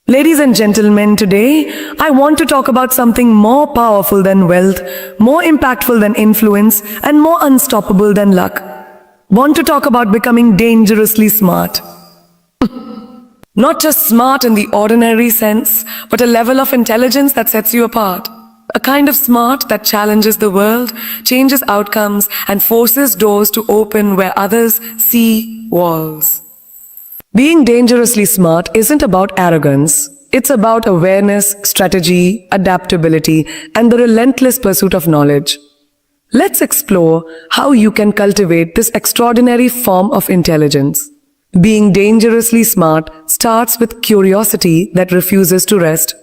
Ladies and gentlemen, today I want to talk about something more powerful than wealth, more impactful than influence, and more unstoppable than luck. Want to talk about becoming dangerously smart. Not just smart in the ordinary sense, but a level of intelligence that sets you apart. A kind of smart that challenges the world, changes outcomes, and forces doors to open where others see walls. Being dangerously smart isn't about arrogance. It's about awareness, strategy, adaptability, and the relentless pursuit of knowledge. Let's explore how you can cultivate this extraordinary form of intelligence. Being dangerously smart starts with curiosity that refuses to rest.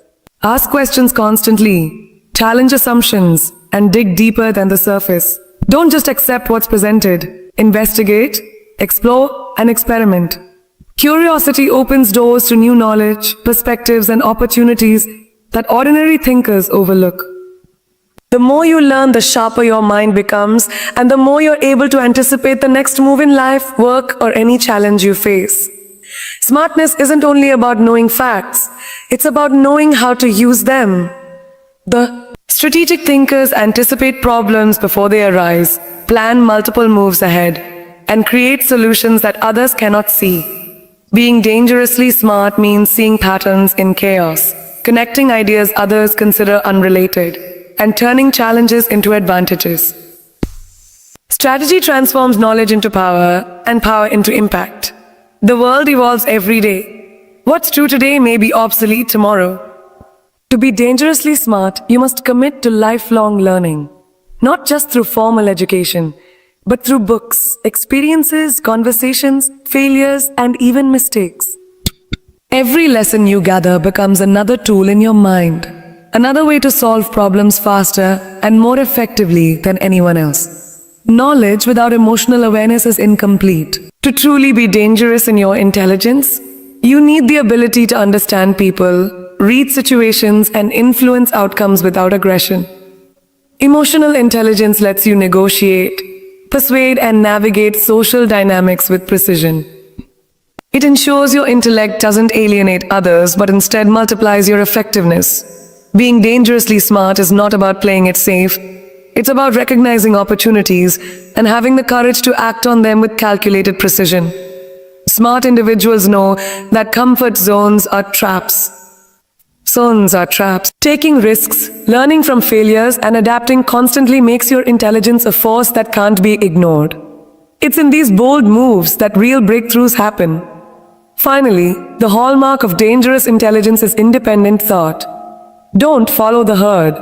Ask questions constantly, challenge assumptions, and dig deeper than the surface. Don't just accept what's presented. Investigate, explore, and experiment. Curiosity opens doors to new knowledge, perspectives, and opportunities that ordinary thinkers overlook. The more you learn, the sharper your mind becomes, and the more you're able to anticipate the next move in life, work, or any challenge you face. Smartness isn't only about knowing facts, it's about knowing how to use them. The strategic thinkers anticipate problems before they arise, plan multiple moves ahead, and create solutions that others cannot see. Being dangerously smart means seeing patterns in chaos, connecting ideas others consider unrelated, and turning challenges into advantages. Strategy transforms knowledge into power, and power into impact. The world evolves every day. What's true today may be obsolete tomorrow. To be dangerously smart, you must commit to lifelong learning, not just through formal education, but through books, experiences, conversations, failures, and even mistakes. Every lesson you gather becomes another tool in your mind, another way to solve problems faster and more effectively than anyone else. Knowledge without emotional awareness is incomplete. To truly be dangerous in your intelligence, you need the ability to understand people, read situations, and influence outcomes without aggression. Emotional intelligence lets you negotiate, persuade, and navigate social dynamics with precision. It ensures your intellect doesn't alienate others, but instead multiplies your effectiveness. Being dangerously smart is not about playing it safe. It's about recognizing opportunities and having the courage to act on them with calculated precision. Smart individuals know that comfort zones are traps. Taking risks, learning from failures, and adapting constantly makes your intelligence a force that can't be ignored. It's in these bold moves that real breakthroughs happen. Finally, the hallmark of dangerous intelligence is independent thought. Don't follow the herd.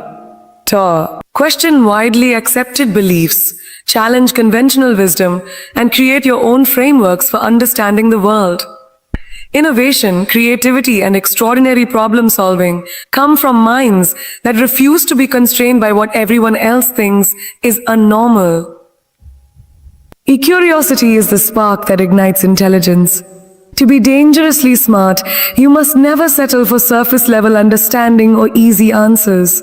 Question widely accepted beliefs, challenge conventional wisdom, and create your own frameworks for understanding the world. Innovation, creativity, and extraordinary problem-solving come from minds that refuse to be constrained by what everyone else thinks is unnormal. Curiosity is the spark that ignites intelligence. To be dangerously smart, you must never settle for surface-level understanding or easy answers.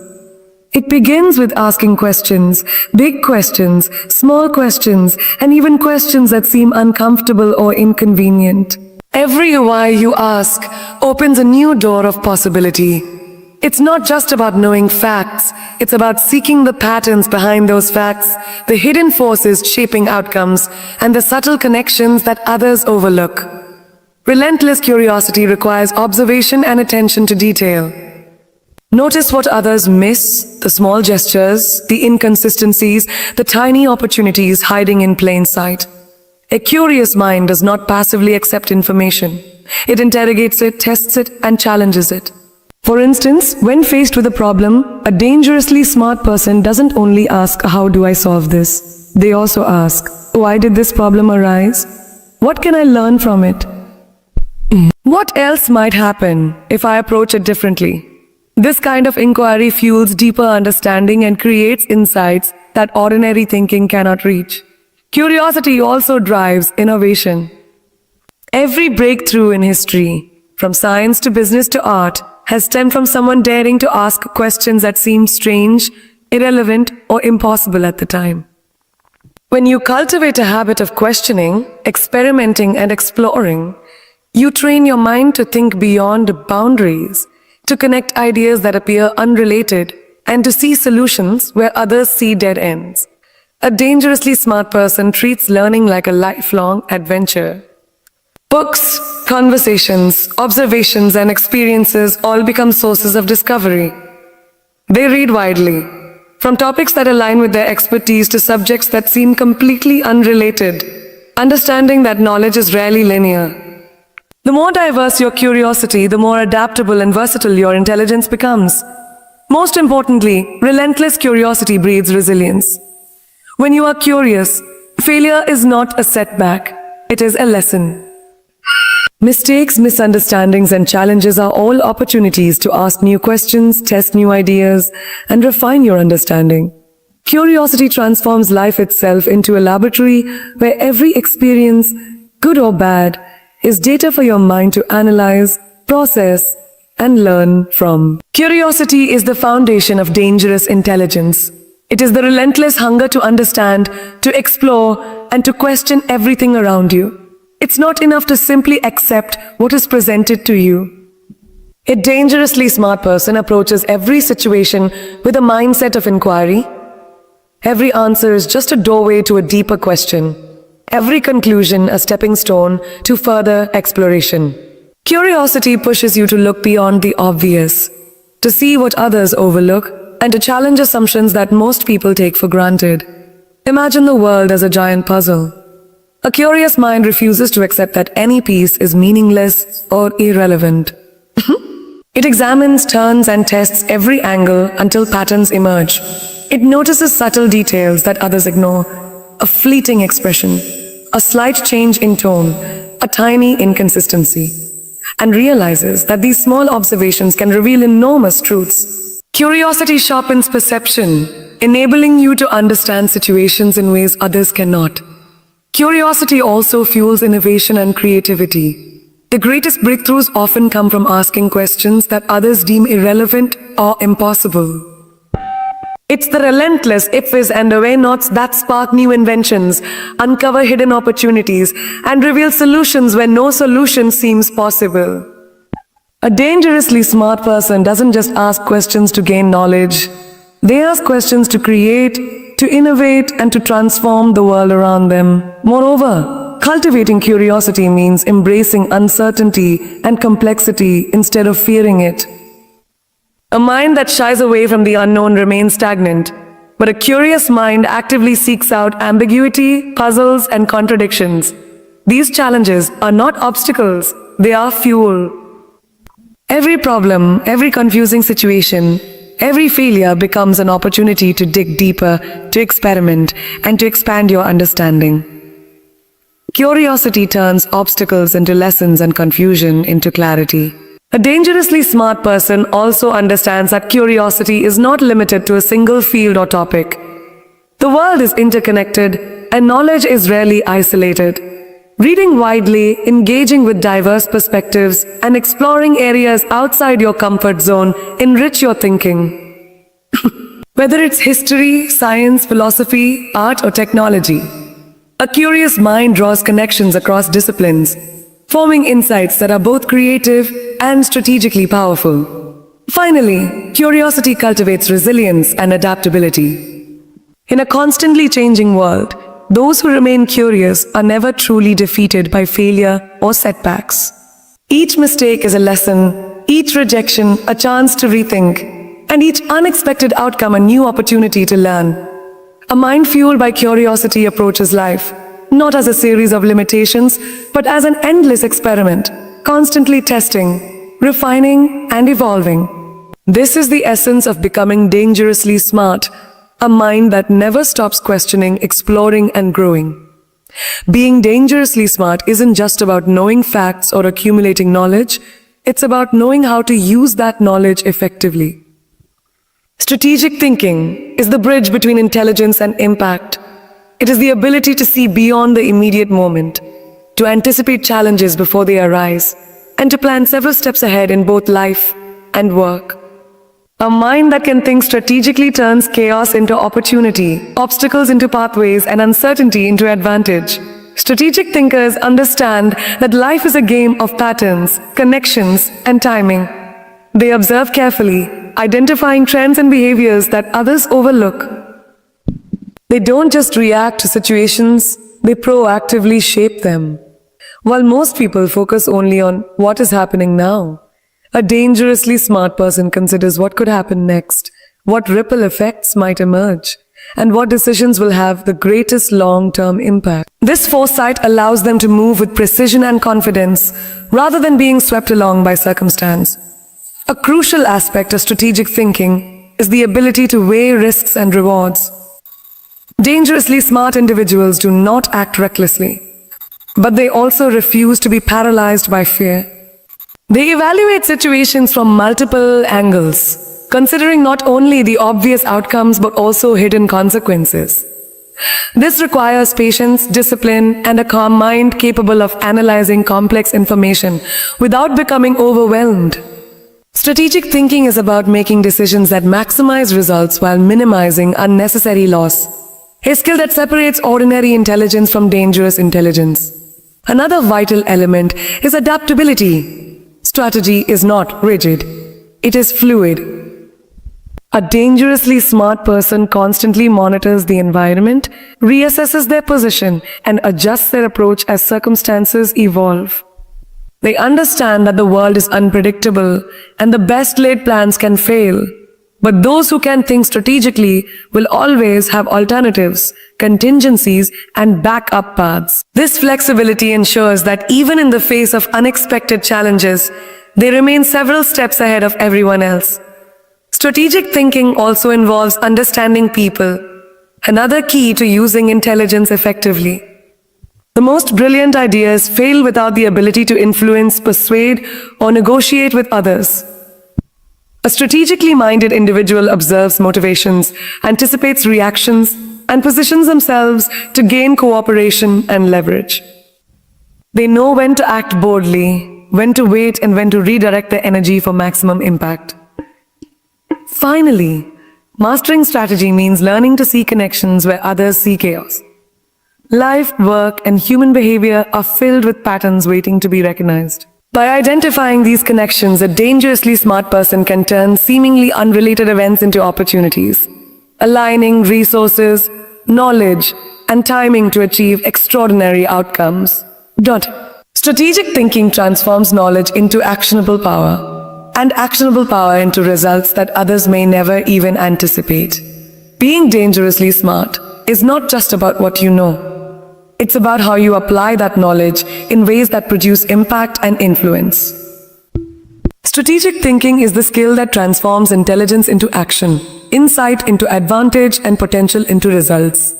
It begins with asking questions, big questions, small questions, and even questions that seem uncomfortable or inconvenient. Every why you ask opens a new door of possibility. It's not just about knowing facts, it's about seeking the patterns behind those facts, the hidden forces shaping outcomes, and the subtle connections that others overlook. Relentless curiosity requires observation and attention to detail. Notice what others miss, the small gestures, the inconsistencies, the tiny opportunities hiding in plain sight. A curious mind does not passively accept information. It interrogates it, tests it, and challenges it. For instance, when faced with a problem, a dangerously smart person doesn't only ask, "How do I solve this?" They also ask, "Why did this problem arise? What can I learn from it? What else might happen if I approach it differently?" This kind of inquiry fuels deeper understanding and creates insights that ordinary thinking cannot reach. Curiosity also drives innovation. Every breakthrough in history, from science to business to art, has stemmed from someone daring to ask questions that seemed strange, irrelevant, or impossible at the time. When you cultivate a habit of questioning, experimenting, and exploring, You train your mind to think beyond boundaries, to connect ideas that appear unrelated, and to see solutions where others see dead ends. A dangerously smart person treats learning like a lifelong adventure. Books, conversations, observations, and experiences all become sources of discovery. They read widely, from topics that align with their expertise to subjects that seem completely unrelated, understanding that knowledge is rarely linear. The more diverse your curiosity, the more adaptable and versatile your intelligence becomes. Most importantly, relentless curiosity breeds resilience. When you are curious, failure is not a setback, it is a lesson. Mistakes, misunderstandings, and challenges are all opportunities to ask new questions, test new ideas, and refine your understanding. Curiosity transforms life itself into a laboratory where every experience, good or bad, is data for your mind to analyze, process, and learn from. Curiosity is the foundation of dangerous intelligence. It is the relentless hunger to understand, to explore, and to question everything around you. It's not enough to simply accept what is presented to you. A dangerously smart person approaches every situation with a mindset of inquiry. Every answer is just a doorway to a deeper question. Every conclusion a stepping stone to further exploration. Curiosity pushes you to look beyond the obvious, to see what others overlook, and to challenge assumptions that most people take for granted. Imagine the world as a giant puzzle. A curious mind refuses to accept that any piece is meaningless or irrelevant. It examines, turns, and tests every angle until patterns emerge. It notices subtle details that others ignore, a fleeting expression, a slight change in tone, a tiny inconsistency, and realizes that these small observations can reveal enormous truths. Curiosity sharpens perception, enabling you to understand situations in ways others cannot. Curiosity also fuels innovation and creativity. The greatest breakthroughs often come from asking questions that others deem irrelevant or impossible. It's the relentless ifs and away nots that spark new inventions, uncover hidden opportunities, and reveal solutions when no solution seems possible. A dangerously smart person doesn't just ask questions to gain knowledge. They ask questions to create, to innovate, and to transform the world around them. Moreover, cultivating curiosity means embracing uncertainty and complexity instead of fearing it. A mind that shies away from the unknown remains stagnant, but a curious mind actively seeks out ambiguity, puzzles, and contradictions. These challenges are not obstacles, they are fuel. Every problem, every confusing situation, every failure becomes an opportunity to dig deeper, to experiment, and to expand your understanding. Curiosity turns obstacles into lessons and confusion into clarity. A dangerously smart person also understands that curiosity is not limited to a single field or topic. The world is interconnected, and knowledge is rarely isolated. Reading widely, engaging with diverse perspectives, and exploring areas outside your comfort zone enrich your thinking. Whether it's history, science, philosophy, art, or technology, a curious mind draws connections across disciplines, forming insights that are both creative and strategically powerful. Finally, curiosity cultivates resilience and adaptability. In a constantly changing world, those who remain curious are never truly defeated by failure or setbacks. Each mistake is a lesson, each rejection a chance to rethink, and each unexpected outcome a new opportunity to learn. A mind fueled by curiosity approaches life, not as a series of limitations, but as an endless experiment, constantly testing, refining, and evolving. This is the essence of becoming dangerously smart, a mind that never stops questioning, exploring, and growing. Being dangerously smart isn't just about knowing facts or accumulating knowledge, it's about knowing how to use that knowledge effectively. Strategic thinking is the bridge between intelligence and impact. It is the ability to see beyond the immediate moment, to anticipate challenges before they arise, and to plan several steps ahead in both life and work. A mind that can think strategically turns chaos into opportunity, obstacles into pathways, and uncertainty into advantage. Strategic thinkers understand that life is a game of patterns, connections, and timing. They observe carefully, identifying trends and behaviors that others overlook. They don't just react to situations, they proactively shape them. While most people focus only on what is happening now, a dangerously smart person considers what could happen next, what ripple effects might emerge, and what decisions will have the greatest long-term impact. This foresight allows them to move with precision and confidence rather than being swept along by circumstance. A crucial aspect of strategic thinking is the ability to weigh risks and rewards. Dangerously smart individuals do not act recklessly, but they also refuse to be paralyzed by fear. They evaluate situations from multiple angles, considering not only the obvious outcomes but also hidden consequences. This requires patience, discipline, and a calm mind capable of analyzing complex information without becoming overwhelmed. Strategic thinking is about making decisions that maximize results while minimizing unnecessary loss, a skill that separates ordinary intelligence from dangerous intelligence. Another vital element is adaptability. Strategy is not rigid, it is fluid. A dangerously smart person constantly monitors the environment, reassesses their position, and adjusts their approach as circumstances evolve. They understand that the world is unpredictable and the best laid plans can fail. But those who can think strategically will always have alternatives, contingencies, and backup paths. This flexibility ensures that even in the face of unexpected challenges, they remain several steps ahead of everyone else. Strategic thinking also involves understanding people, another key to using intelligence effectively. The most brilliant ideas fail without the ability to influence, persuade, or negotiate with others. A strategically minded individual observes motivations, anticipates reactions, and positions themselves to gain cooperation and leverage. They know when to act boldly, when to wait, and when to redirect their energy for maximum impact. Finally, mastering strategy means learning to see connections where others see chaos. Life, work, and human behavior are filled with patterns waiting to be recognized. By identifying these connections, a dangerously smart person can turn seemingly unrelated events into opportunities, aligning resources, knowledge, and timing to achieve extraordinary outcomes. Strategic thinking transforms knowledge into actionable power, and actionable power into results that others may never even anticipate. Being dangerously smart is not just about what you know. It's about how you apply that knowledge in ways that produce impact and influence. Strategic thinking is the skill that transforms intelligence into action, insight into advantage, and potential into results.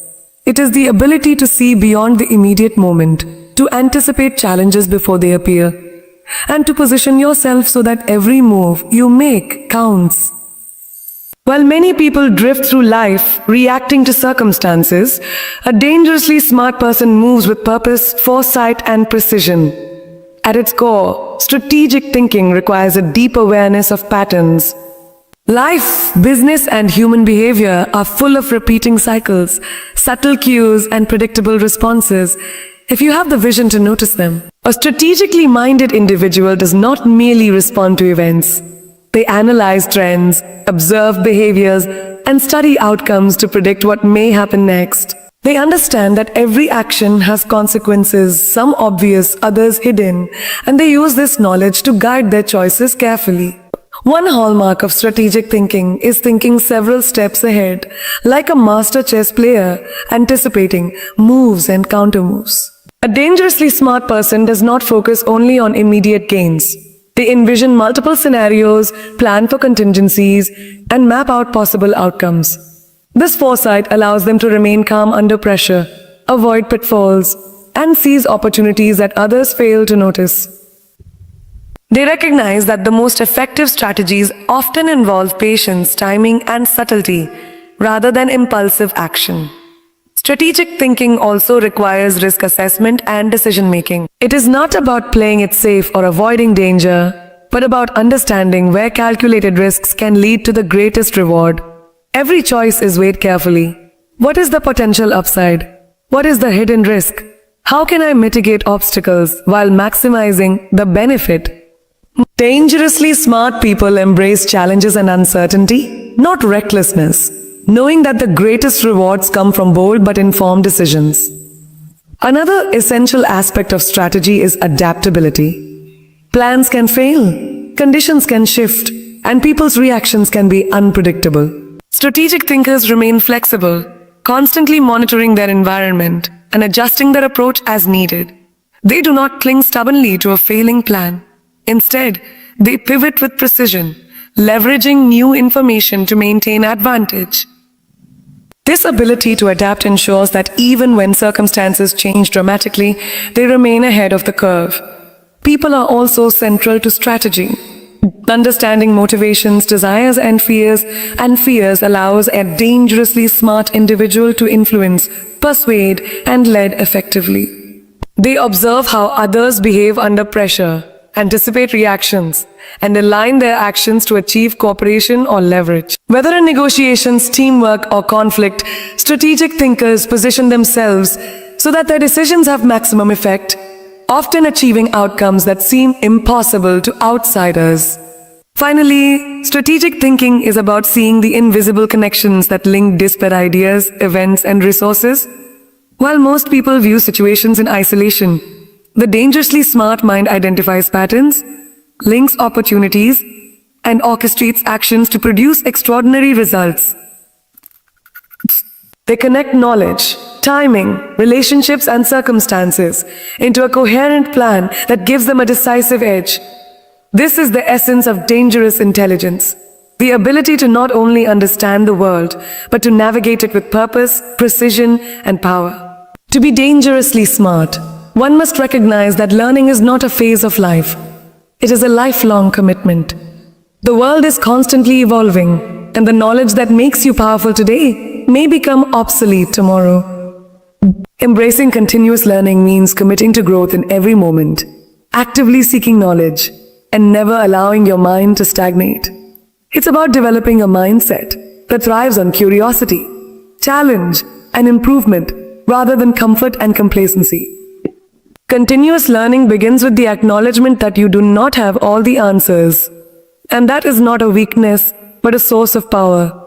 It is the ability to see beyond the immediate moment, to anticipate challenges before they appear, and to position yourself so that every move you make counts. While many people drift through life reacting to circumstances, a dangerously smart person moves with purpose, foresight, and precision. At its core, strategic thinking requires a deep awareness of patterns. Life, business, and human behavior are full of repeating cycles, subtle cues, and predictable responses, if you have the vision to notice them. A strategically minded individual does not merely respond to events. They analyze trends, observe behaviors, and study outcomes to predict what may happen next. They understand that every action has consequences, some obvious, others hidden, and they use this knowledge to guide their choices carefully. One hallmark of strategic thinking is thinking several steps ahead, like a master chess player, anticipating moves and countermoves. A dangerously smart person does not focus only on immediate gains. They envision multiple scenarios, plan for contingencies, and map out possible outcomes. This foresight allows them to remain calm under pressure, avoid pitfalls, and seize opportunities that others fail to notice. They recognize that the most effective strategies often involve patience, timing, and subtlety, rather than impulsive action. Strategic thinking also requires risk assessment and decision-making. It is not about playing it safe or avoiding danger, but about understanding where calculated risks can lead to the greatest reward. Every choice is weighed carefully. What is the potential upside? What is the hidden risk? How can I mitigate obstacles while maximizing the benefit? Dangerously smart people embrace challenges and uncertainty, not recklessness, knowing that the greatest rewards come from bold but informed decisions. Another essential aspect of strategy is adaptability. Plans can fail, conditions can shift, and people's reactions can be unpredictable. Strategic thinkers remain flexible, constantly monitoring their environment and adjusting their approach as needed. They do not cling stubbornly to a failing plan. Instead, they pivot with precision, leveraging new information to maintain advantage. This ability to adapt ensures that even when circumstances change dramatically, they remain ahead of the curve. People are also central to strategy. Understanding motivations, desires, and fears allows a dangerously smart individual to influence, persuade, and lead effectively. They observe how others behave under pressure, anticipate reactions, and align their actions to achieve cooperation or leverage. Whether in negotiations, teamwork, or conflict, strategic thinkers position themselves so that their decisions have maximum effect, often achieving outcomes that seem impossible to outsiders. Finally, strategic thinking is about seeing the invisible connections that link disparate ideas, events, and resources. While most people view situations in isolation, the dangerously smart mind identifies patterns, links opportunities, and orchestrates actions to produce extraordinary results. They connect knowledge, timing, relationships, and circumstances into a coherent plan that gives them a decisive edge. This is the essence of dangerous intelligence, the ability to not only understand the world, but to navigate it with purpose, precision, and power. To be dangerously smart, one must recognize that learning is not a phase of life. It is a lifelong commitment. The world is constantly evolving, and the knowledge that makes you powerful today may become obsolete tomorrow. Embracing continuous learning means committing to growth in every moment, actively seeking knowledge, and never allowing your mind to stagnate. It's about developing a mindset that thrives on curiosity, challenge, and improvement rather than comfort and complacency. Continuous learning begins with the acknowledgement that you do not have all the answers, and that is not a weakness, but a source of power.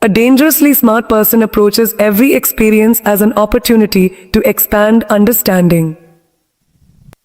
A dangerously smart person approaches every experience as an opportunity to expand understanding.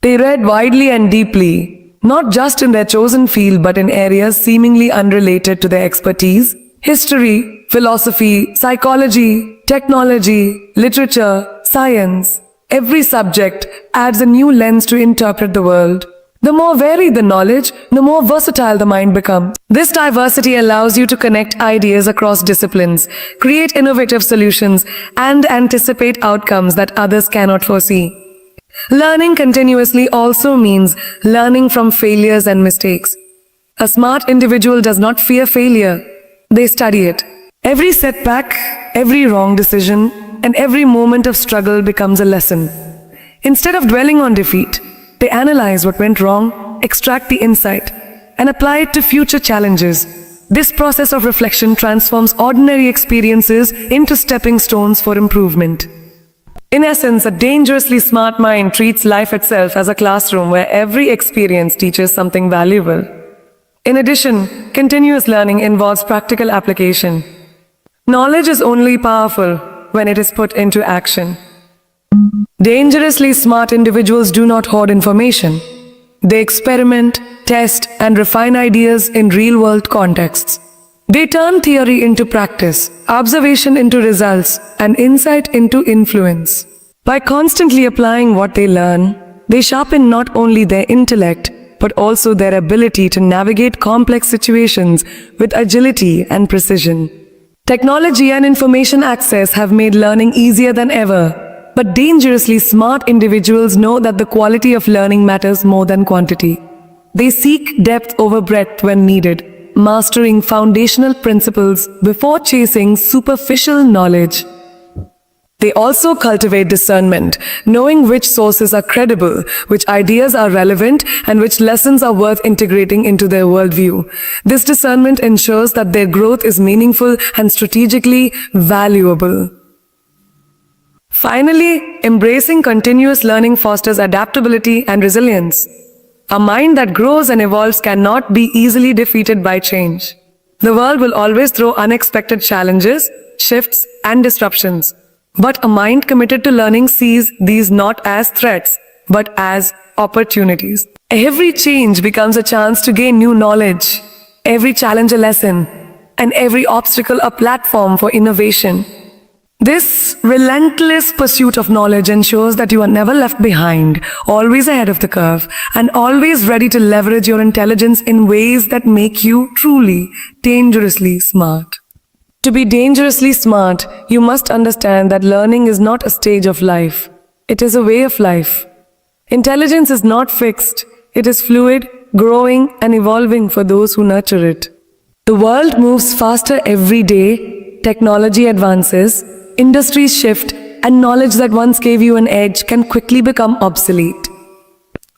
They read widely and deeply, not just in their chosen field but in areas seemingly unrelated to their expertise. History, philosophy, psychology, technology, literature, science. Every subject adds a new lens to interpret the world. The more varied the knowledge, the more versatile the mind becomes. This diversity allows you to connect ideas across disciplines, create innovative solutions, and anticipate outcomes that others cannot foresee. Learning continuously also means learning from failures and mistakes. A smart individual does not fear failure. They study it. Every setback, every wrong decision, and every moment of struggle becomes a lesson. Instead of dwelling on defeat, they analyze what went wrong, extract the insight, and apply it to future challenges. This process of reflection transforms ordinary experiences into stepping stones for improvement. In essence, a dangerously smart mind treats life itself as a classroom where every experience teaches something valuable. In addition, continuous learning involves practical application. Knowledge is only powerful when it is put into action. Dangerously smart individuals do not hoard information. They experiment, test, and refine ideas in real-world contexts. They turn theory into practice, observation into results, and insight into influence. By constantly applying what they learn, they sharpen not only their intellect, but also their ability to navigate complex situations with agility and precision. Technology and information access have made learning easier than ever. But dangerously smart individuals know that the quality of learning matters more than quantity. They seek depth over breadth when needed, mastering foundational principles before chasing superficial knowledge. They also cultivate discernment, knowing which sources are credible, which ideas are relevant, and which lessons are worth integrating into their worldview. This discernment ensures that their growth is meaningful and strategically valuable. Finally, embracing continuous learning fosters adaptability and resilience. A mind that grows and evolves cannot be easily defeated by change. The world will always throw unexpected challenges, shifts, and disruptions. But a mind committed to learning sees these not as threats, but as opportunities. Every change becomes a chance to gain new knowledge, every challenge a lesson, and every obstacle a platform for innovation. This relentless pursuit of knowledge ensures that you are never left behind, always ahead of the curve, and always ready to leverage your intelligence in ways that make you truly, dangerously smart. To be dangerously smart, you must understand that learning is not a stage of life. It is a way of life. Intelligence is not fixed. It is fluid, growing, and evolving for those who nurture it. The world moves faster every day. Technology advances, industries shift, and knowledge that once gave you an edge can quickly become obsolete.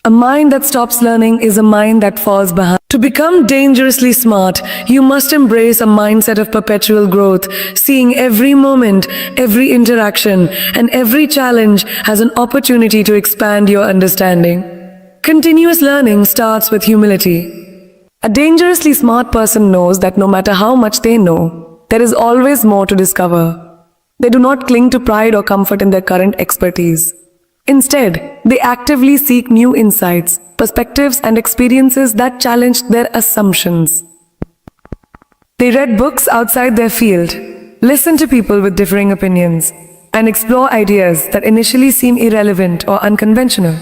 A mind that stops learning is a mind that falls behind. To become dangerously smart, you must embrace a mindset of perpetual growth, seeing every moment, every interaction, and every challenge as an opportunity to expand your understanding. Continuous learning starts with humility. A dangerously smart person knows that no matter how much they know, there is always more to discover. They do not cling to pride or comfort in their current expertise. Instead, they actively seek new insights, perspectives, and experiences that challenge their assumptions. They read books outside their field, listen to people with differing opinions, and explore ideas that initially seem irrelevant or unconventional.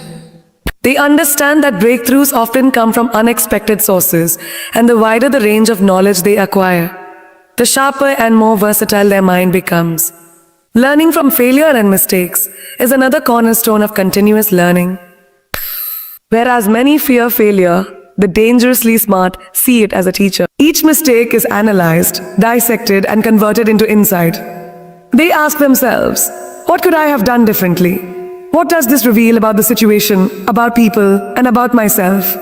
They understand that breakthroughs often come from unexpected sources, and the wider the range of knowledge they acquire, the sharper and more versatile their mind becomes. Learning from failure and mistakes is another cornerstone of continuous learning. Whereas many fear failure, the dangerously smart see it as a teacher. Each mistake is analyzed, dissected, and converted into insight. They ask themselves, what could I have done differently? What does this reveal about the situation, about people, and about myself?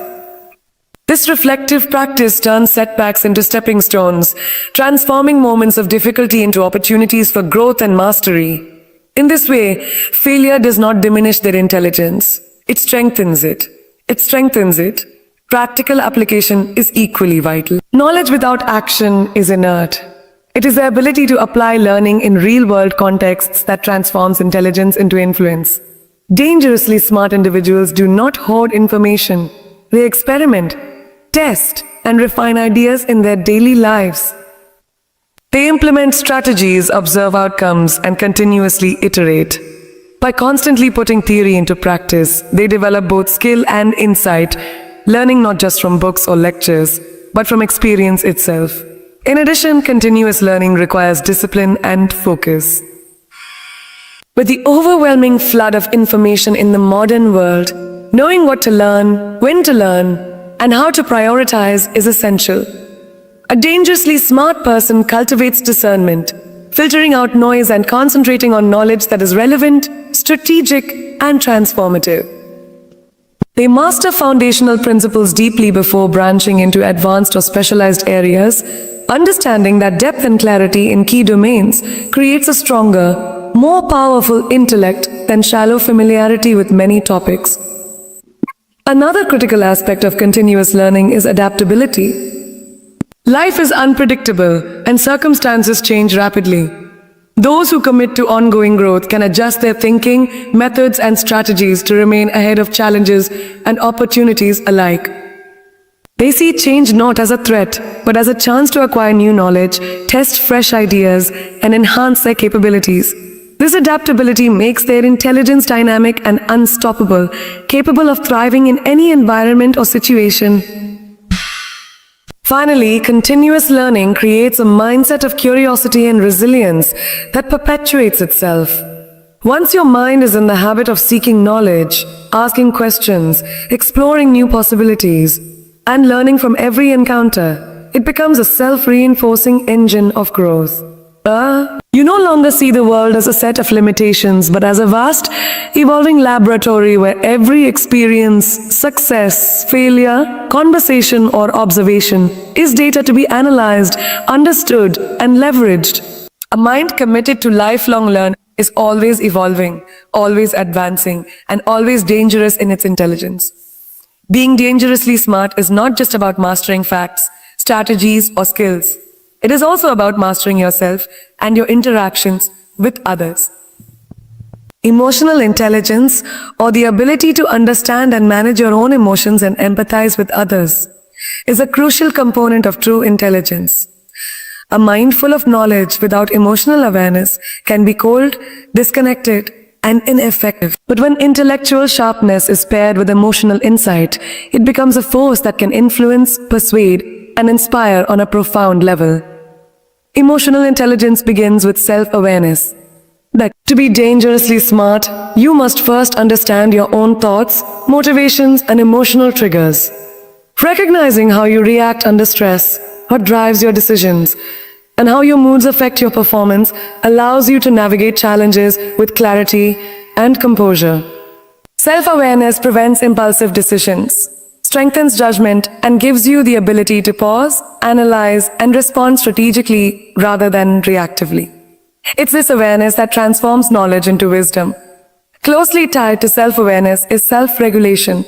This reflective practice turns setbacks into stepping stones, transforming moments of difficulty into opportunities for growth and mastery. In this way, failure does not diminish their intelligence. It strengthens it. Practical application is equally vital. Knowledge without action is inert. It is the ability to apply learning in real-world contexts that transforms intelligence into influence. Dangerously smart individuals do not hoard information. They experiment, test, and refine ideas in their daily lives. They implement strategies, observe outcomes, and continuously iterate. By constantly putting theory into practice, they develop both skill and insight, learning not just from books or lectures, but from experience itself. In addition, continuous learning requires discipline and focus. With the overwhelming flood of information in the modern world, knowing what to learn, when to learn, and how to prioritize is essential. A dangerously smart person cultivates discernment, filtering out noise and concentrating on knowledge that is relevant, strategic, and transformative. They master foundational principles deeply before branching into advanced or specialized areas, understanding that depth and clarity in key domains creates a stronger, more powerful intellect than shallow familiarity with many topics. Another critical aspect of continuous learning is adaptability. Life is unpredictable and circumstances change rapidly. Those who commit to ongoing growth can adjust their thinking, methods, and strategies to remain ahead of challenges and opportunities alike. They see change not as a threat, but as a chance to acquire new knowledge, test fresh ideas, and enhance their capabilities. This adaptability makes their intelligence dynamic and unstoppable, capable of thriving in any environment or situation. Finally, continuous learning creates a mindset of curiosity and resilience that perpetuates itself. Once your mind is in the habit of seeking knowledge, asking questions, exploring new possibilities, and learning from every encounter, it becomes a self-reinforcing engine of growth. You no longer see the world as a set of limitations, but as a vast, evolving laboratory where every experience, success, failure, conversation, or observation is data to be analyzed, understood, and leveraged. A mind committed to lifelong learning is always evolving, always advancing, and always dangerous in its intelligence. Being dangerously smart is not just about mastering facts, strategies, or skills. It is also about mastering yourself and your interactions with others. Emotional intelligence, or the ability to understand and manage your own emotions and empathize with others, is a crucial component of true intelligence. A mind full of knowledge without emotional awareness can be cold, disconnected, and ineffective. But when intellectual sharpness is paired with emotional insight, it becomes a force that can influence, persuade, and inspire on a profound level. Emotional intelligence begins with self-awareness. That to be dangerously smart, you must first understand your own thoughts, motivations, and emotional triggers. Recognizing how you react under stress, what drives your decisions, and how your moods affect your performance allows you to navigate challenges with clarity and composure. Self-awareness prevents impulsive decisions, strengthens judgment, and gives you the ability to pause, analyze, and respond strategically rather than reactively. It's this awareness that transforms knowledge into wisdom. Closely tied to self-awareness is self-regulation.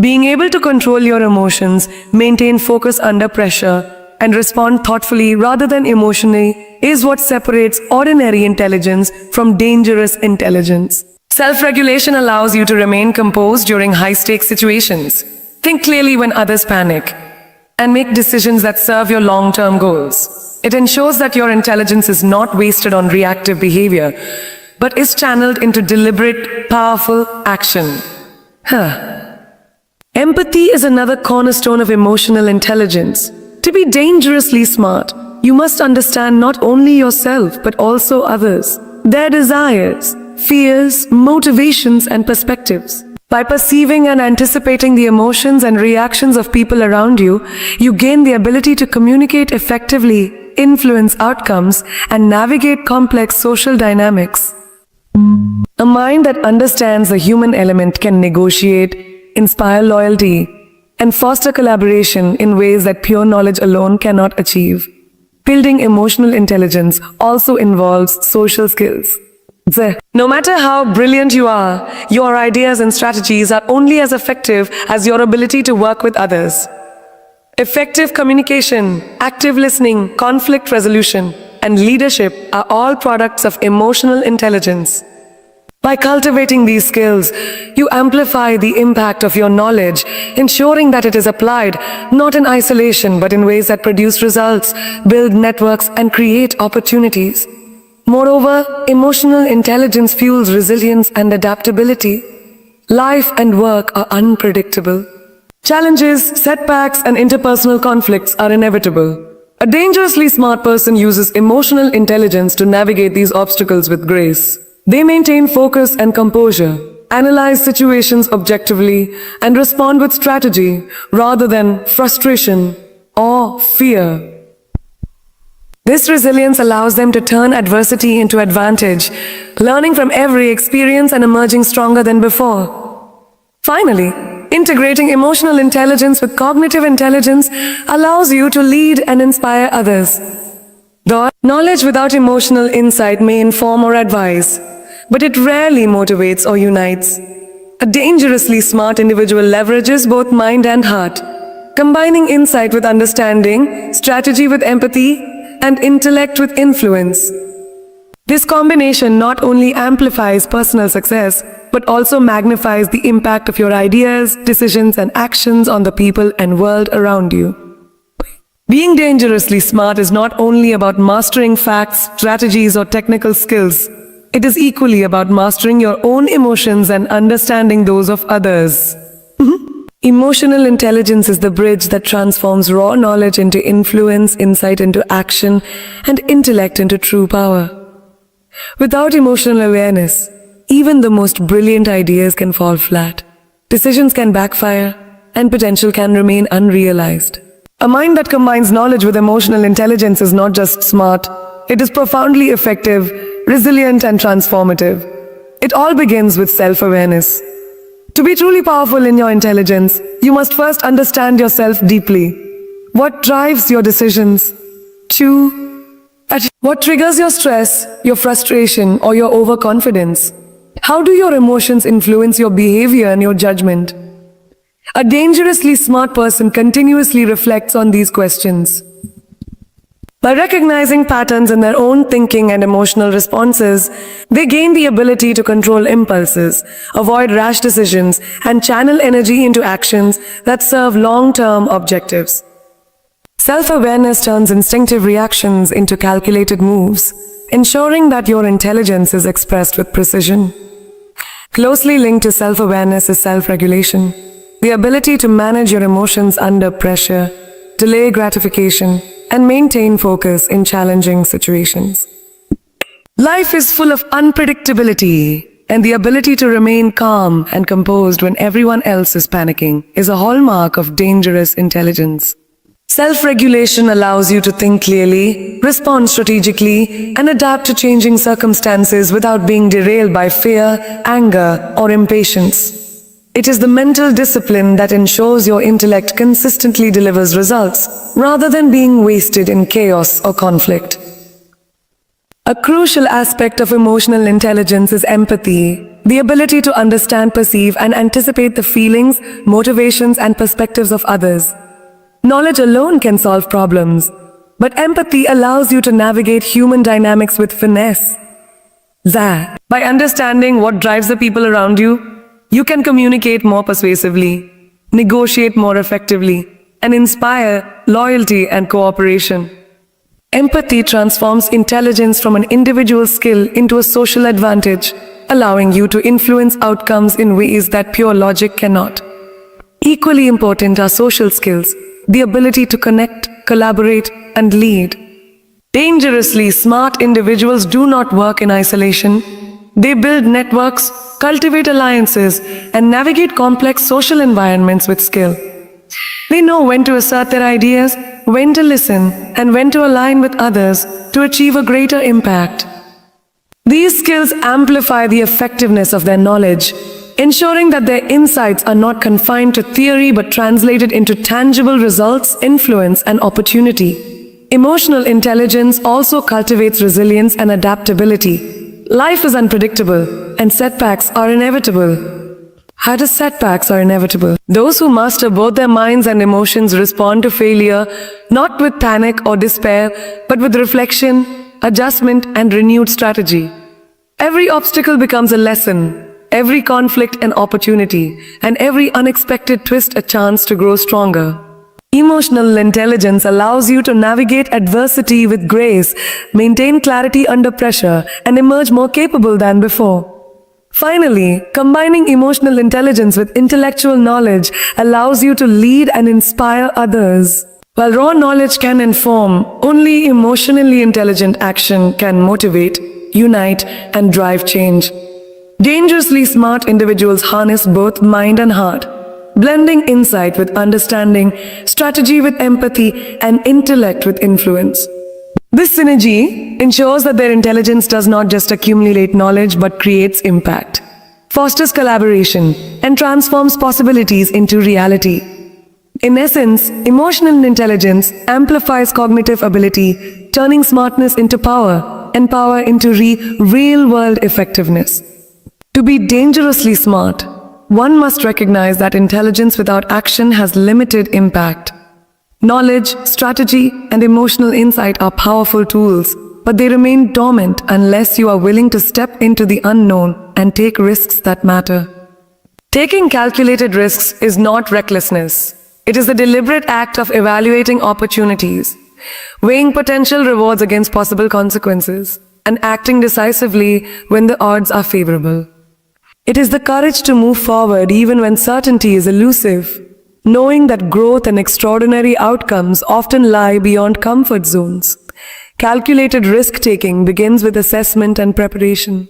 Being able to control your emotions, maintain focus under pressure, and respond thoughtfully rather than emotionally is what separates ordinary intelligence from dangerous intelligence. Self-regulation allows you to remain composed during high-stakes situations, think clearly when others panic, and make decisions that serve your long-term goals. It ensures that your intelligence is not wasted on reactive behavior, but is channeled into deliberate, powerful action. Empathy is another cornerstone of emotional intelligence. To be dangerously smart, you must understand not only yourself but also others, their desires, fears, motivations, and perspectives. By perceiving and anticipating the emotions and reactions of people around you, you gain the ability to communicate effectively, influence outcomes, and navigate complex social dynamics. A mind that understands the human element can negotiate, inspire loyalty, and foster collaboration in ways that pure knowledge alone cannot achieve. Building emotional intelligence also involves social skills. No matter how brilliant you are, your ideas and strategies are only as effective as your ability to work with others. Effective communication, active listening, conflict resolution, and leadership are all products of emotional intelligence. By cultivating these skills, you amplify the impact of your knowledge, ensuring that it is applied not in isolation but in ways that produce results, build networks, and create opportunities. Moreover, emotional intelligence fuels resilience and adaptability. Life and work are unpredictable. Challenges, setbacks, and interpersonal conflicts are inevitable. A dangerously smart person uses emotional intelligence to navigate these obstacles with grace. They maintain focus and composure, analyze situations objectively, and respond with strategy rather than frustration or fear. This resilience allows them to turn adversity into advantage, learning from every experience and emerging stronger than before. Finally, integrating emotional intelligence with cognitive intelligence allows you to lead and inspire others. Though knowledge without emotional insight may inform or advise, but it rarely motivates or unites. A dangerously smart individual leverages both mind and heart, combining insight with understanding, strategy with empathy, and intellect with influence. This combination not only amplifies personal success, but also magnifies the impact of your ideas, decisions, and actions on the people and world around you. Being dangerously smart is not only about mastering facts, strategies, or technical skills. It is equally about mastering your own emotions and understanding those of others. Emotional intelligence is the bridge that transforms raw knowledge into influence, insight into action, and intellect into true power. Without emotional awareness, even the most brilliant ideas can fall flat. Decisions can backfire, and potential can remain unrealized. A mind that combines knowledge with emotional intelligence is not just smart, it is profoundly effective, resilient, and transformative. It all begins with self-awareness. To be truly powerful in your intelligence, you must first understand yourself deeply. What drives your decisions? 2. What triggers your stress, your frustration, or your overconfidence? How do your emotions influence your behavior and your judgment? A dangerously smart person continuously reflects on these questions. By recognizing patterns in their own thinking and emotional responses, they gain the ability to control impulses, avoid rash decisions, and channel energy into actions that serve long-term objectives. Self-awareness turns instinctive reactions into calculated moves, ensuring that your intelligence is expressed with precision. Closely linked to self-awareness is self-regulation, the ability to manage your emotions under pressure, delay gratification, and maintain focus in challenging situations. Life is full of unpredictability, and the ability to remain calm and composed when everyone else is panicking is a hallmark of dangerous intelligence. Self-regulation allows you to think clearly, respond strategically, and adapt to changing circumstances without being derailed by fear, anger, or impatience. It is the mental discipline that ensures your intellect consistently delivers results, rather than being wasted in chaos or conflict. A crucial aspect of emotional intelligence is empathy, the ability to understand, perceive, and anticipate the feelings, motivations, and perspectives of others. Knowledge alone can solve problems, but empathy allows you to navigate human dynamics with finesse. By understanding what drives the people around you, you can communicate more persuasively, negotiate more effectively, and inspire loyalty and cooperation. Empathy transforms intelligence from an individual skill into a social advantage, allowing you to influence outcomes in ways that pure logic cannot. Equally important are social skills, the ability to connect, collaborate, and lead. Dangerously smart individuals do not work in isolation. They build networks, cultivate alliances, and navigate complex social environments with skill. They know when to assert their ideas, when to listen, and when to align with others to achieve a greater impact. These skills amplify the effectiveness of their knowledge, ensuring that their insights are not confined to theory but translated into tangible results, influence, and opportunity. Emotional intelligence also cultivates resilience and adaptability. Life is unpredictable, and setbacks are inevitable. How does setbacks are inevitable? Those who master both their minds and emotions respond to failure not with panic or despair, but with reflection, adjustment, and renewed strategy. Every obstacle becomes a lesson, every conflict an opportunity, and every unexpected twist a chance to grow stronger. Emotional intelligence allows you to navigate adversity with grace, maintain clarity under pressure, and emerge more capable than before. Finally, combining emotional intelligence with intellectual knowledge allows you to lead and inspire others. While raw knowledge can inform, only emotionally intelligent action can motivate, unite, and drive change. Dangerously smart individuals harness both mind and heart, blending insight with understanding, strategy with empathy, and intellect with influence. This synergy ensures that their intelligence does not just accumulate knowledge but creates impact, fosters collaboration, and transforms possibilities into reality. In essence, emotional intelligence amplifies cognitive ability, turning smartness into power and power into real-world effectiveness. To be dangerously smart, one must recognize that intelligence without action has limited impact. Knowledge, strategy, and emotional insight are powerful tools, but they remain dormant unless you are willing to step into the unknown and take risks that matter. Taking calculated risks is not recklessness. It is the deliberate act of evaluating opportunities, weighing potential rewards against possible consequences, and acting decisively when the odds are favorable. It is the courage to move forward even when certainty is elusive, knowing that growth and extraordinary outcomes often lie beyond comfort zones. Calculated risk-taking begins with assessment and preparation.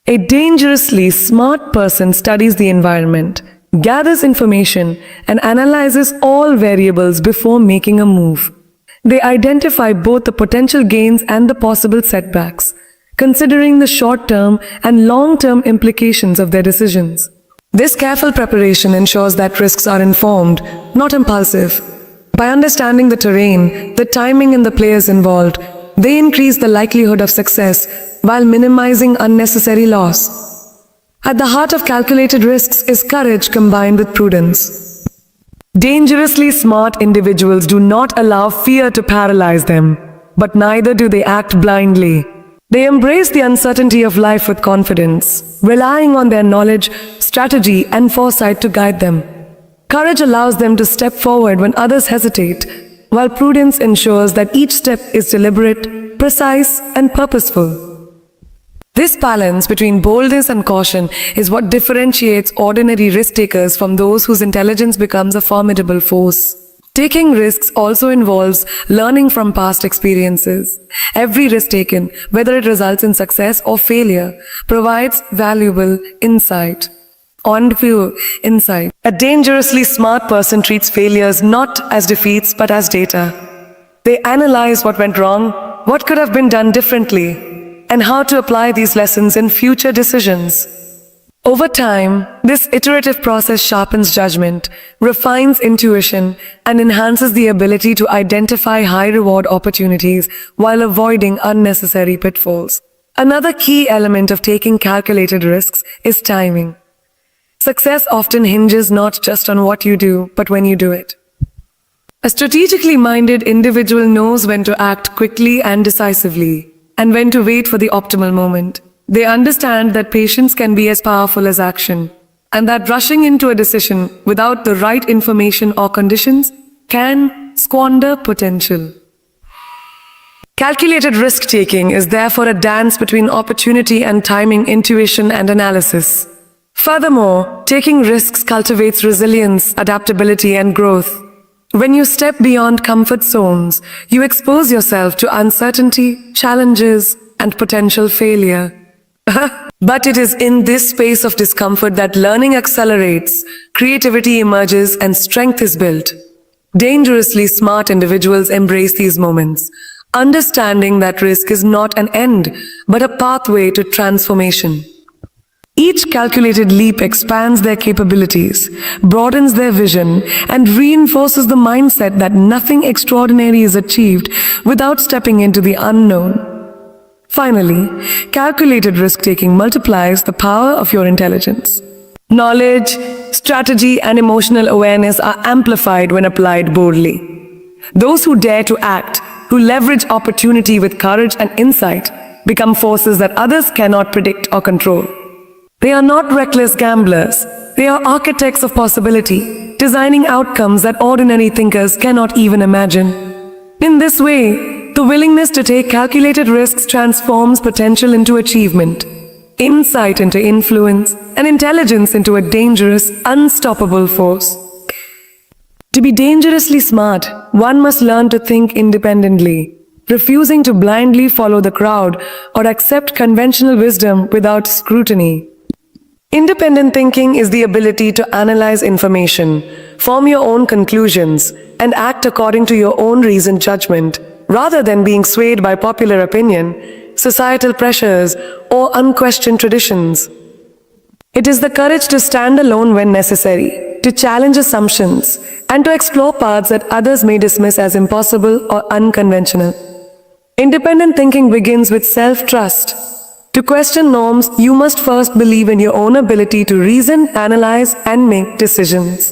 A dangerously smart person studies the environment, gathers information, and analyzes all variables before making a move. They identify both the potential gains and the possible setbacks, considering the short-term and long-term implications of their decisions. This careful preparation ensures that risks are informed, not impulsive. By understanding the terrain, the timing, and the players involved, they increase the likelihood of success while minimizing unnecessary loss. At the heart of calculated risks is courage combined with prudence. Dangerously smart individuals do not allow fear to paralyze them, but neither do they act blindly. They embrace the uncertainty of life with confidence, relying on their knowledge, strategy, and foresight to guide them. Courage allows them to step forward when others hesitate, while prudence ensures that each step is deliberate, precise, and purposeful. This balance between boldness and caution is what differentiates ordinary risk-takers from those whose intelligence becomes a formidable force. Taking risks also involves learning from past experiences. Every risk taken, whether it results in success or failure, provides valuable insight. A dangerously smart person treats failures not as defeats but as data. They analyze what went wrong, what could have been done differently, and how to apply these lessons in future decisions. Over time, this iterative process sharpens judgment, refines intuition, and enhances the ability to identify high-reward opportunities while avoiding unnecessary pitfalls. Another key element of taking calculated risks is timing. Success often hinges not just on what you do, but when you do it. A strategically minded individual knows when to act quickly and decisively, and when to wait for the optimal moment. They understand that patience can be as powerful as action, and that rushing into a decision without the right information or conditions can squander potential. Calculated risk-taking is therefore a dance between opportunity and timing, intuition and analysis. Furthermore, taking risks cultivates resilience, adaptability, and growth. When you step beyond comfort zones, you expose yourself to uncertainty, challenges, and potential failure. But it is in this space of discomfort that learning accelerates, creativity emerges, and strength is built. Dangerously smart individuals embrace these moments, understanding that risk is not an end, but a pathway to transformation. Each calculated leap expands their capabilities, broadens their vision, and reinforces the mindset that nothing extraordinary is achieved without stepping into the unknown. Finally, calculated risk-taking multiplies the power of your intelligence. Knowledge, strategy, and emotional awareness are amplified when applied boldly. Those who dare to act, who leverage opportunity with courage and insight, become forces that others cannot predict or control. They are not reckless gamblers. They are architects of possibility, designing outcomes that ordinary thinkers cannot even imagine. In this way, the willingness to take calculated risks transforms potential into achievement, insight into influence, and intelligence into a dangerous, unstoppable force. To be dangerously smart, one must learn to think independently, refusing to blindly follow the crowd or accept conventional wisdom without scrutiny. Independent thinking is the ability to analyze information, form your own conclusions, and act according to your own reasoned judgment, rather than being swayed by popular opinion, societal pressures, or unquestioned traditions. It is the courage to stand alone when necessary, to challenge assumptions, and to explore paths that others may dismiss as impossible or unconventional. Independent thinking begins with self-trust. To question norms, you must first believe in your own ability to reason, analyze, and make decisions.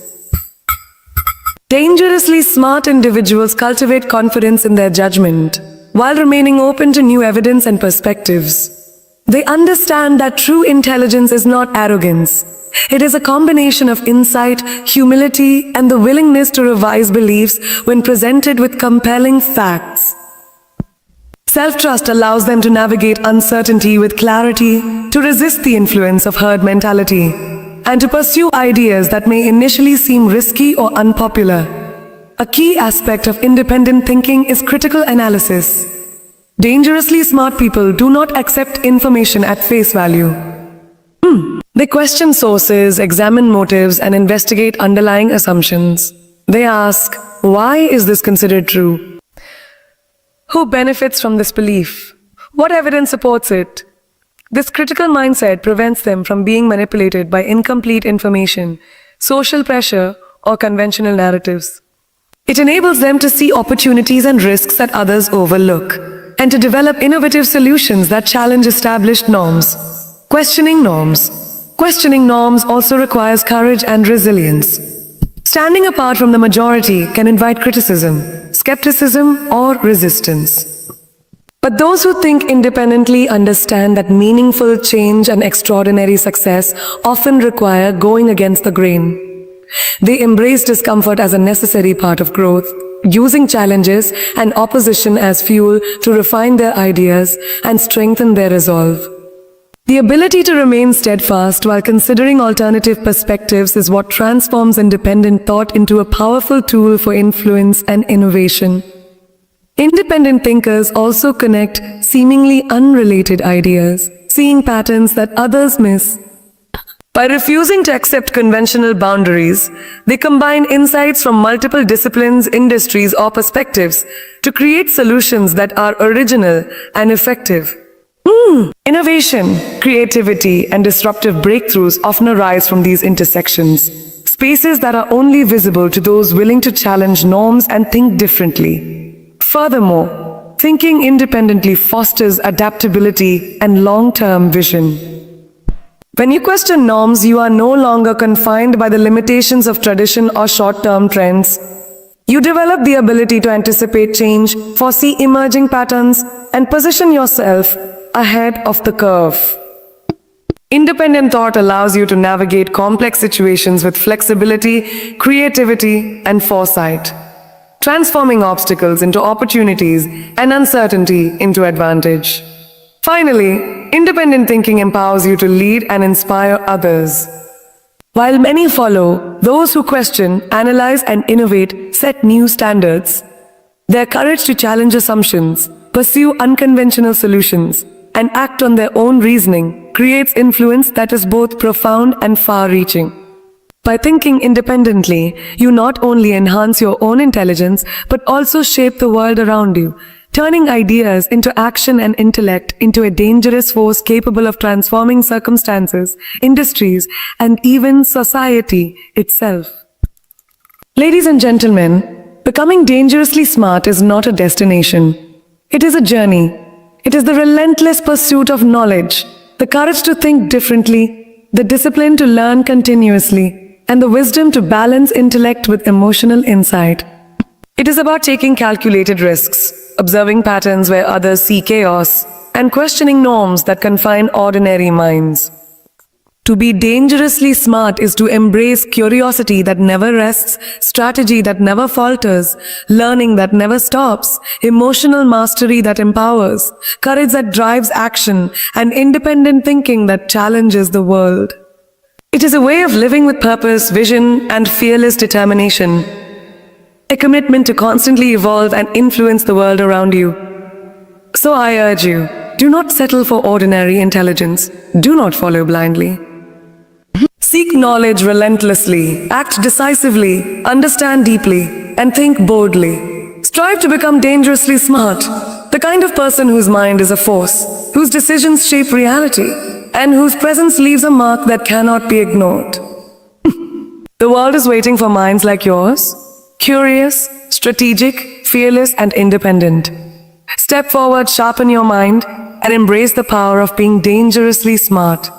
Dangerously smart individuals cultivate confidence in their judgment, while remaining open to new evidence and perspectives. They understand that true intelligence is not arrogance. It is a combination of insight, humility, and the willingness to revise beliefs when presented with compelling facts. Self-trust allows them to navigate uncertainty with clarity, to resist the influence of herd mentality, and to pursue ideas that may initially seem risky or unpopular. A key aspect of independent thinking is critical analysis. Dangerously smart people do not accept information at face value. They question sources, examine motives, and investigate underlying assumptions. They ask, why is this considered true? Who benefits from this belief? What evidence supports it? This critical mindset prevents them from being manipulated by incomplete information, social pressure, or conventional narratives. It enables them to see opportunities and risks that others overlook. and to develop innovative solutions that challenge established norms. Questioning norms. Questioning norms also requires courage and resilience. Standing apart from the majority can invite criticism, skepticism, or resistance. But those who think independently understand that meaningful change and extraordinary success often require going against the grain. They embrace discomfort as a necessary part of growth, using challenges and opposition as fuel to refine their ideas and strengthen their resolve. The ability to remain steadfast while considering alternative perspectives is what transforms independent thought into a powerful tool for influence and innovation. Independent thinkers also connect seemingly unrelated ideas, seeing patterns that others miss. By refusing to accept conventional boundaries, they combine insights from multiple disciplines, industries, or perspectives to create solutions that are original and effective. Innovation, creativity, and disruptive breakthroughs often arise from these intersections, spaces that are only visible to those willing to challenge norms and think differently. Furthermore, thinking independently fosters adaptability and long-term vision. When you question norms, you are no longer confined by the limitations of tradition or short-term trends. You develop the ability to anticipate change, foresee emerging patterns, and position yourself ahead of the curve. Independent thought allows you to navigate complex situations with flexibility, creativity, and foresight, transforming obstacles into opportunities and uncertainty into advantage. Finally, independent thinking empowers you to lead and inspire others. While many follow, those who question, analyze, and innovate set new standards. Their courage to challenge assumptions, pursue unconventional solutions, and act on their own reasoning creates influence that is both profound and far-reaching. By thinking independently, you not only enhance your own intelligence, but also shape the world around you, turning ideas into action and intellect into a dangerous force capable of transforming circumstances, industries, and even society itself. Ladies and gentlemen, becoming dangerously smart is not a destination. It is a journey. It is the relentless pursuit of knowledge, the courage to think differently, the discipline to learn continuously, and the wisdom to balance intellect with emotional insight. It is about taking calculated risks, observing patterns where others see chaos, and questioning norms that confine ordinary minds. To be dangerously smart is to embrace curiosity that never rests, strategy that never falters, learning that never stops, emotional mastery that empowers, courage that drives action, and independent thinking that challenges the world. It is a way of living with purpose, vision, and fearless determination. A commitment to constantly evolve and influence the world around you. So I urge you, do not settle for ordinary intelligence. Do not follow blindly. Seek knowledge relentlessly, act decisively, understand deeply, and think boldly. Strive to become dangerously smart, the kind of person whose mind is a force, whose decisions shape reality, and whose presence leaves a mark that cannot be ignored. The world is waiting for minds like yours, curious, strategic, fearless, and independent. Step forward, sharpen your mind, and embrace the power of being dangerously smart.